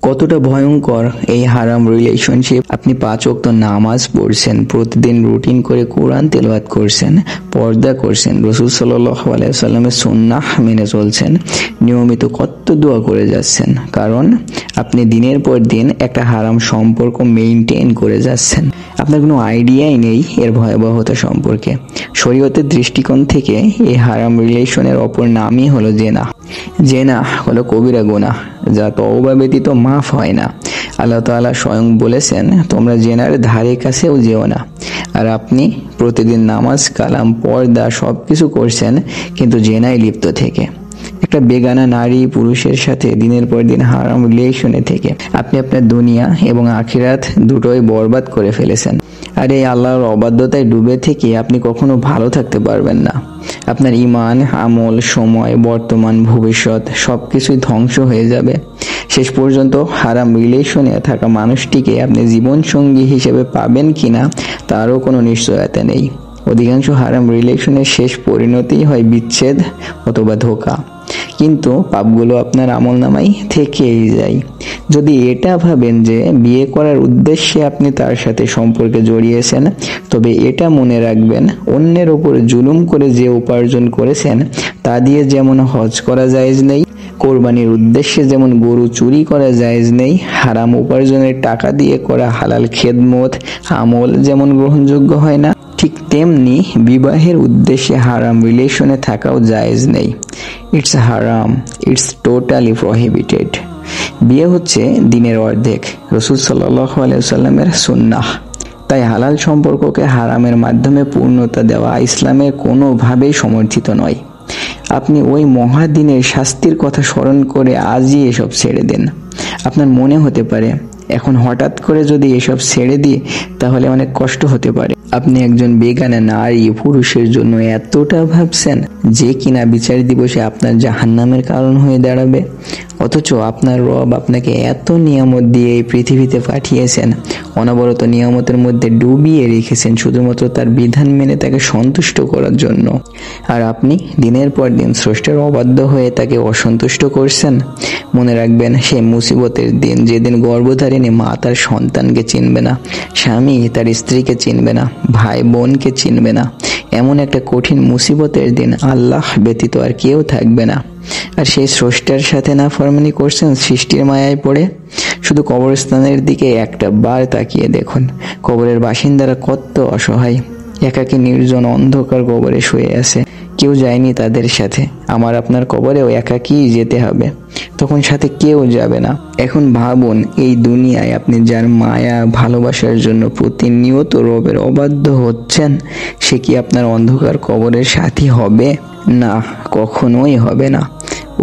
কতটা ভয়ঙ্কর এই হারাম রিলেশনশিপ। আপনি 5 ওয়াক্ত নামাজ পড়ছেন, প্রতিদিন রুটিন করে কোরআন তেলাওয়াত করছেন, পর্দা করছেন, রাসূল সাল্লাল্লাহু আলাইহি ওয়াসাল্লামের সুন্নাহ মেনে চলছেন, নিয়মিত কত দোয়া করে যাচ্ছেন, কারণ আপনি দিনের পর দিন একটা হারাম সম্পর্ক মেইনটেইন করে যাচ্ছেন। আপনার কোনো আইডিয়াই নেই এর ভয়াবহতা সম্পর্কে। শরীয়তের দৃষ্টিকোণ থেকে এই হারাম রিলেশনের অপর নামই হলো জেনা। জেনা হলো কবিরা গুনাহ, যা তওবা ব্যতীত মাফ হয় না। আল্লাহ তাআলা স্বয়ং বলেছেন, তোমরা জেনার ধারে কাছেও যেও না। আর আপনি প্রতিদিন নামাজ, কালাম, পর্দা সবকিছু করছেন, কিন্তু জেনায় লিপ্ত থেকে, একটা বেগানা নারী পুরুষের সাথে দিনের পর দিন হারাম রিলেশনে থেকে আপনি আপনার দুনিয়া এবং আখিরাত দুটোই বরবাদ করে ফেলেছেন। আর এই আল্লাহর অবাধ্যতায় ডুবে থেকে আপনি কখনো ভালো থাকতে পারবেন না। আপনার ঈমান, আমল, সময়, বর্তমান, ভবিষ্যৎ সবকিছুই ধ্বংস হয়ে যাবে। শেষ পর্যন্ত হারাম রিলেশনে থাকা মানুষটিকে আপনি জীবন সঙ্গী হিসেবে পাবেন কিনা তারও কোনো নিশ্চয়তা নেই। অধিকাংশ হারাম রিলেশনের শেষ পরিণতি হয় বিচ্ছেদ অথবা ধোঁকা, কিন্তু পাপগুলো আপনার আমলনামায় থেকেই যায়। যদি এটা ভাবেন যে বিয়ে করার উদ্দেশ্যে আপনি তার সাথে সম্পর্কে জড়িয়েছেন, তবে এটা মনে রাখবেন, অন্যের উপর জুলুম করে যে উপার্জন করেছেন তা দিয়ে যেমন হজ করা জায়েজ নেই, কোরবানির উদ্দেশ্যে যেমন গরু চুরি করা জায়েজ নেই, হারাম উপার্জনের টাকা দিয়ে করা হালাল খেদমত আমল যেমন গ্রহণযোগ্য হয় না, ঠিক তেমনি বিবাহের উদ্দেশ্যে হারাম রিলেশনে থাকাও জায়েজ নেই। ইটস হারাম, ইটস টোটালি প্রহিবিটেড। বিয়ে হচ্ছে দিনের অর্ধেক, রাসূল সাল্লাল্লাহু আলাইহি ওয়াসাল্লামের সুন্নাহ। তাই হালাল সম্পর্ককে হারামের মাধ্যমে পূর্ণতা দেওয়া ইসলামের কোনোভাবেই সমর্থিত নয়। আপনি ওই মহাদিনের শাস্তির কথা স্মরণ করে আজই এসব ছেড়ে দেন। আপনার মনে হতে পারে, এখন হঠাৎ করে যদি এসব ছেড়ে দিই তাহলে অনেক কষ্ট হতে পারে। আপনি একজন বেগানা নারী পুরুষের জন্য এতটা ভাবছেন যে কিনা বিচার দিবসে আপনার জাহান্নামের কারণ হয়ে দাঁড়াবে। অথচ আপনার রব আপনাকে এত নিয়ামত দিয়ে এই পৃথিবীতে পাঠিয়েছেন, অনবরত নিয়ামতের মধ্যে ডুবিয়ে রেখেছেন শুধুমাত্র তার বিধান মেনে তাকে সন্তুষ্ট করার জন্য। আর আপনি দিনের পর দিন স্রষ্টার অবাধ্য হয়ে তাকে অসন্তুষ্ট করছেন। মনে রাখবেন, সেই মুসিবতের দিন, যেদিন গর্ভধারিণী মা তার সন্তানকে চিনবে না, স্বামী তার স্ত্রীকে চিনবে না, ভাই বোনকে চিনবে না। এমন একটা কঠিন মুসিবতের দিন আল্লাহ ব্যতীত আর কেউ থাকবে না। আর সেই স্রষ্টার সাথে নাফরমানি করছেন সৃষ্টির মায়ায় পড়ে। শুধু কবরস্থানের দিকে একটা বার তাকিয়ে দেখুন, কবরের বাসিন্দারা কত অসহায়, একাকী নির্জন অন্ধকার কবরে শুয়ে আছে, কেউ যায়নি তাদের সাথে। আমার আপনার কবরেও একাকী যেতে হবে, তখন সাথে কেউ যাবে না। এখন ভাবুন, এই দুনিয়ায় আপনি যার মায়া ভালোবাসার জন্য প্রতিনিয়ত রবের অবাধ্য হচ্ছেন, সে কি আপনার অন্ধকার কবরের সাথী হবে? না, কখনোই হবে না।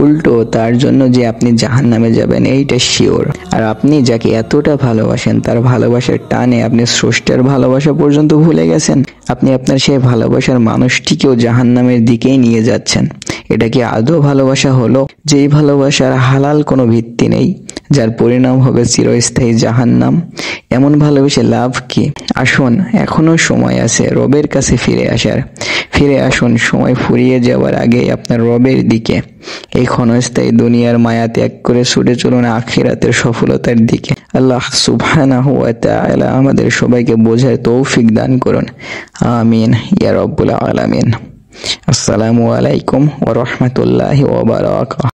উল্টো তার জন্য যে আপনি জাহান্নামে যাবেন এইটা শিওর। আর আপনি যাকে এতটা ভালোবাসেন, তার ভালোবাসার টানে আপনি স্রষ্টার ভালোবাসা পর্যন্ত ভুলে গেছেন। আপনি আপনার সেই ভালোবাসার মানুষটিকেও জাহান্নামের দিকেই নিয়ে যাচ্ছেন। এটা কি আদৌ ভালোবাসা হলো? যেই ভালোবাসার হালাল কোনো ভিত্তি নেই, যার পরিণাম হবে চিরস্থায়ী জাহান্নাম, এমন ভালোবেসে লাভ কি? আসুন, এখনো সময় আছে রবের কাছে ফিরে আসার। ফিরে আসুন সময় ফুরিয়ে যাওয়ার আগে আপনার রবের দিকে। এই ক্ষণস্থায়ী দুনিয়ার মায়া ত্যাগ করে ছুটে চলুন আখিরাতের সফলতার দিকে। আল্লাহ সুবহানাহু ওয়া তাআলা আমাদের সবাইকে বোঝার তৌফিক দান করুন। আমিন ইয়া রাব্বুল আলামিন। আসসালামু আলাইকুম ওয়া রাহমাতুল্লাহি ওয়া বারাকাতুহু।